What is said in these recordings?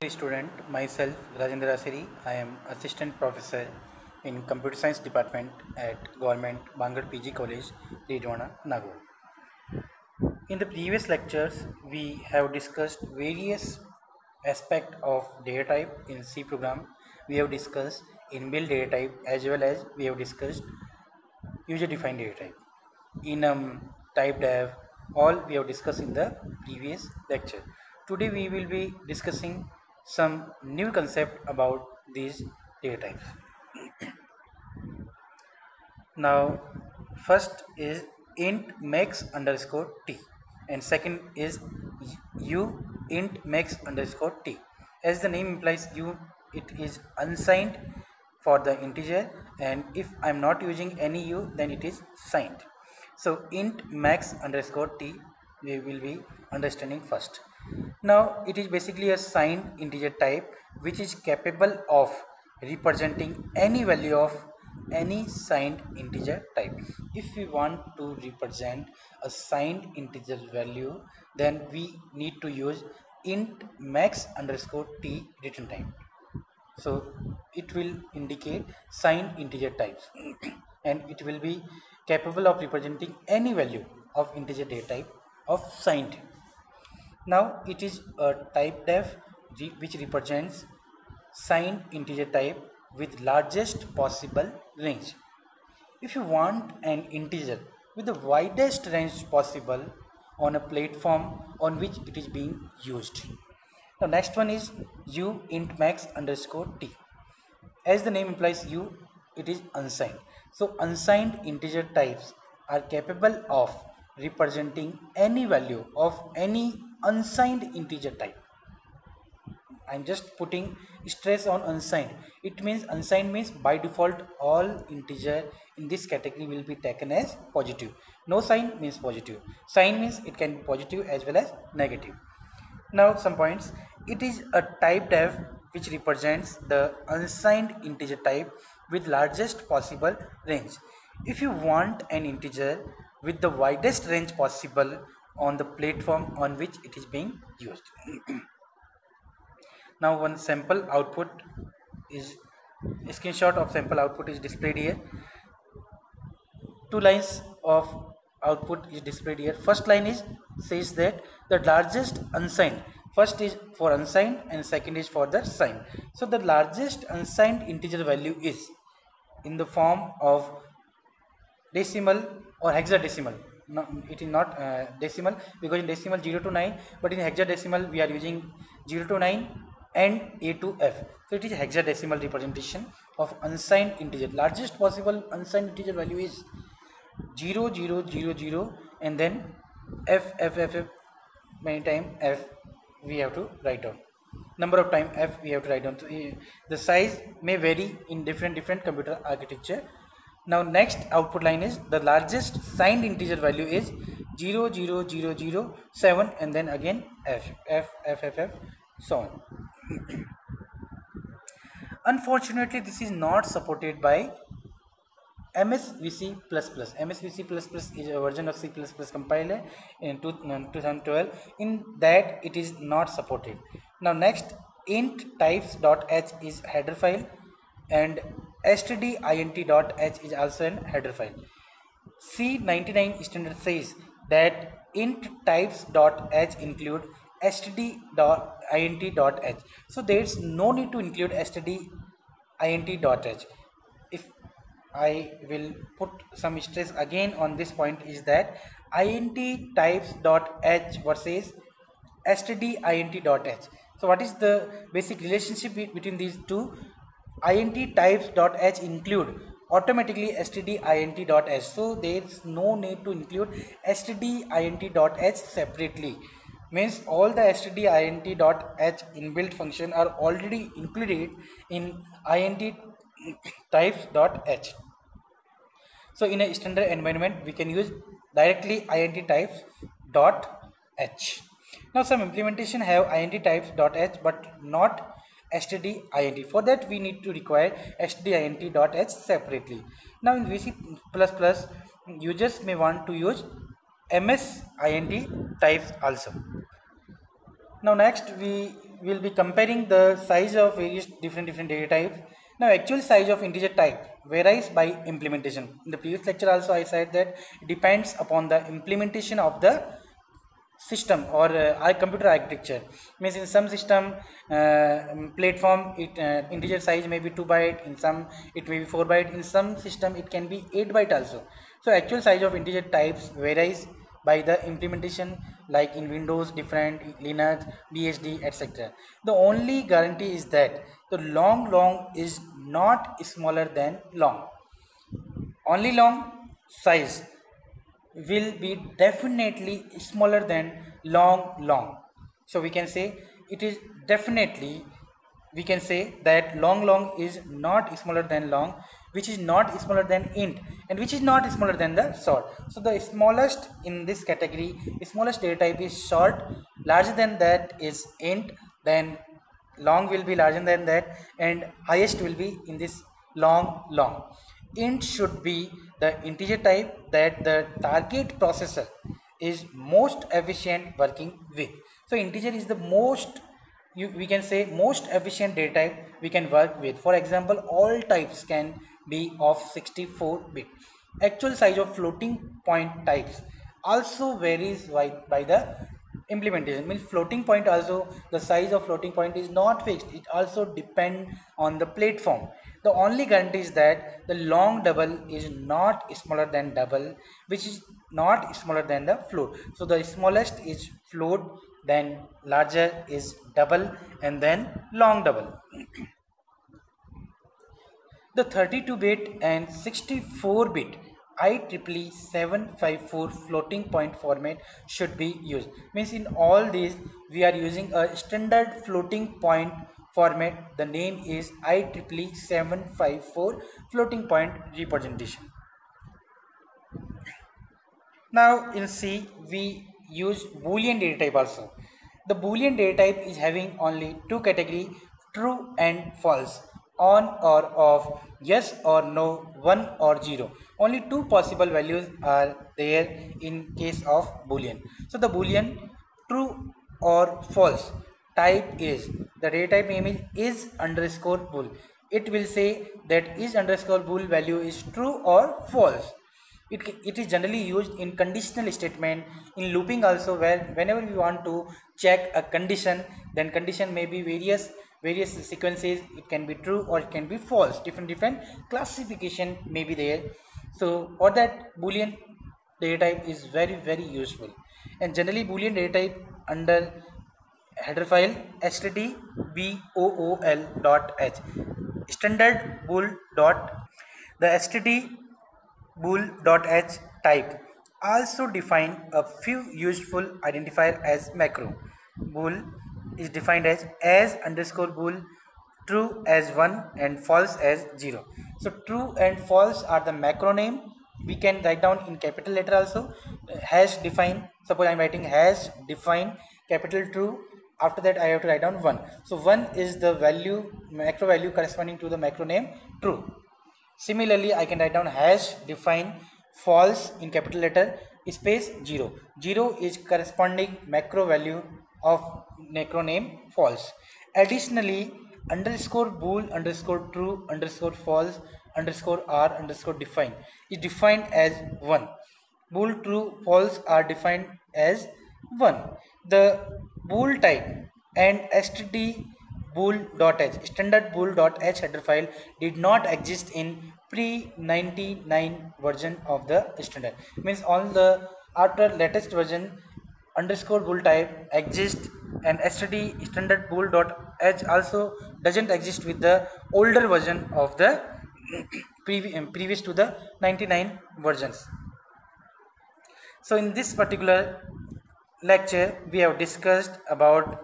Student, myself Rajendra Asiri. I am assistant professor in computer science department at Government Bangalore PG College, Rejwana, Nagaur. In the previous lectures, we have discussed various aspects of data type in C program. We have discussed inbuilt data type as well as we have discussed user defined data type. Enum, type dev, all we have discussed in the previous lecture. Today we will be discussing some new concept about these data types. Now, first is int max underscore t, and second is u int max underscore t. As the name implies, it is unsigned for the integer, and if I'm not using any u, then it is signed. So int max underscore t we will be understanding first. Now it is basically a signed integer type which is capable of representing any value of any signed integer type. If we want to represent a signed integer value, then we need to use int max underscore t return type. So it will indicate signed integer types and it will be capable of representing any value of integer data type of signed. Now it is a type def which represents signed integer type with largest possible range. If you want an integer with the widest range possible on a platform on which it is being used. Now next one is u int max underscore t. As the name implies, it is unsigned. So unsigned integer types are capable of representing any value of any unsigned integer type. I'm just putting stress on unsigned. It means unsigned means by default all integer in this category will be taken as positive. No sign means positive. Sign means it can be positive as well as negative. Now some points. It is a type def which represents the unsigned integer type with largest possible range. If you want an integer with the widest range possible on the platform on which it is being used. Now one sample output is a screenshot of sample output is displayed here. Two lines of output is displayed here. First line is says that the largest unsigned, first is for unsigned and second is for the signed. So the largest unsigned integer value is in the form of decimal or hexadecimal. No, it is not decimal because in decimal 0 to 9, but in hexadecimal we are using 0 to 9 and A to F. So it is hexadecimal representation of unsigned integer. Largest possible unsigned integer value is 0 0 0 0 and then F F F F, many time F we have to write down. Number of time F we have to write down. So the size may vary in different computer architecture. Now next output line is the largest signed integer value is 0 0 0 0 7 and then again F F F F F so on. Unfortunately, this is not supported by MSVC++. MSVC++ is a version of C++ compiler in 2012. In that, it is not supported. Now, next, int types.h is header file and stdint.h is also an header file. C99 standard says that int types.h include stdint.h. So there is no need to include stdint.h. If I will put some stress again on this point is that int types.h versus stdint.h. So what is the basic relationship between these two? Int types.h include automatically stdint.h. So there is no need to include stdint.h separately. Means all the stdint.h inbuilt function are already included in int types.h. So in a standard environment we can use directly int types.h. Now some implementation have int types.h but not stdint. For that we need to require stdint.h separately. Now in VC++ users may want to use MS int types also. Now next we will be comparing the size of various different data types. Now actual size of integer type varies by implementation. In the previous lecture also I said that it depends upon the implementation of the system or our computer architecture. Means in some system platform it integer size may be 2 byte, in some it may be 4 byte, in some system it can be 8 byte also. So actual size of integer types varies by the implementation, like in Windows different, Linux, BSD, etc. The only guarantee is that the long is not smaller than long. Only long size will be definitely smaller than long. So we can say it is definitely, we can say that long is not smaller than long, which is not smaller than int, and which is not smaller than the short. So the smallest in this category, smallest data type is short, larger than that is int, then long will be larger than that, and highest will be in this long. Int should be the integer type that the target processor is most efficient working with. So integer is the most, we can say most efficient data type we can work with. For example, all types can be of 64 bit. Actual size of floating point types also varies by the implementation. Means floating point also, the size of floating point is not fixed, it also depend on the platform. The only guarantee is that the long double is not smaller than double, which is not smaller than the float. So the smallest is float, then larger is double, and then long double. The 32-bit and 64-bit IEEE 754 floating point format should be used. Means in all these we are using a standard floating point format. The name is IEEE 754 floating point representation. Now in C we use Boolean data type also. The Boolean data type is having only two categories, true and false, on or off, yes or no, 1 or 0. Only two possible values are there in case of Boolean. So the Boolean true or false type is, the data type name is underscore bool. It will say that is underscore bool value is true or false. It is generally used in conditional statement, in looping also, where whenever we want to check a condition, then condition may be various sequences, it can be true or it can be false, different classification may be there. So for that Boolean data type is very useful, and generally Boolean data type under header file stdbool.h, standard bool dot, the std bool.h type also define a few useful identifier as macro. Bool is defined as underscore bool, true as 1 and false as 0. So true and false are the macro name. We can write down in capital letter also. Hash define, suppose I am writing hash define capital true, after that I have to write down 1. So 1 is the value, macro value corresponding to the macro name true. Similarly, I can write down hash define false in capital letter space 0. 0 is corresponding macro value of macro name false. Additionally, underscore bool underscore true underscore false underscore r underscore define is defined as 1. Bool true false are defined as 1. The bool type and std bool.h, standard bool.h header file did not exist in pre-99 version of the standard. Means on the after latest version underscore bool type exists, and std standard bool.h also doesn't exist with the older version of the previous to the 99 versions. So in this particular lecture we have discussed about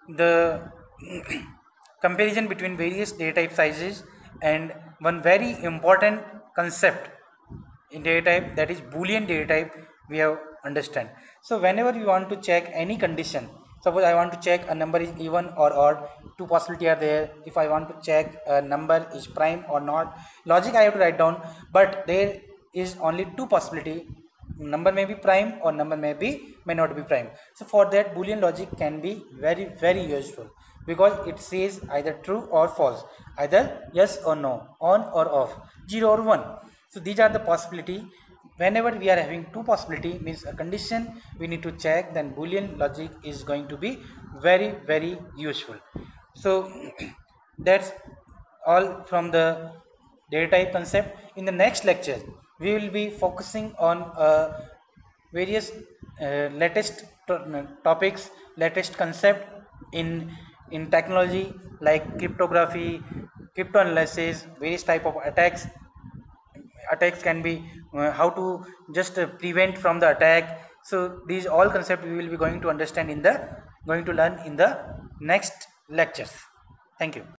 the comparison between various data type sizes, and one very important concept in data type, that is Boolean data type, we have understand. So whenever you want to check any condition, suppose I want to check a number is even or odd, two possibilities are there. If I want to check a number is prime or not, logic I have to write down, but there is only two possibility, number may be prime or number may be may not be prime. So for that, Boolean logic can be very useful, because it says either true or false, either yes or no, on or off, 0 or 1. So these are the possibility. Whenever we are having two possibility, means a condition we need to check, then Boolean logic is going to be very useful. So that's all from the data type concept. In the next lecture, we will be focusing on various latest topics, latest concept in technology, like cryptography, crypto analysis, various type of attacks can be, how to just prevent from the attack. So these all concepts we will be going to understand in the going to learn in the next lectures. Thank you.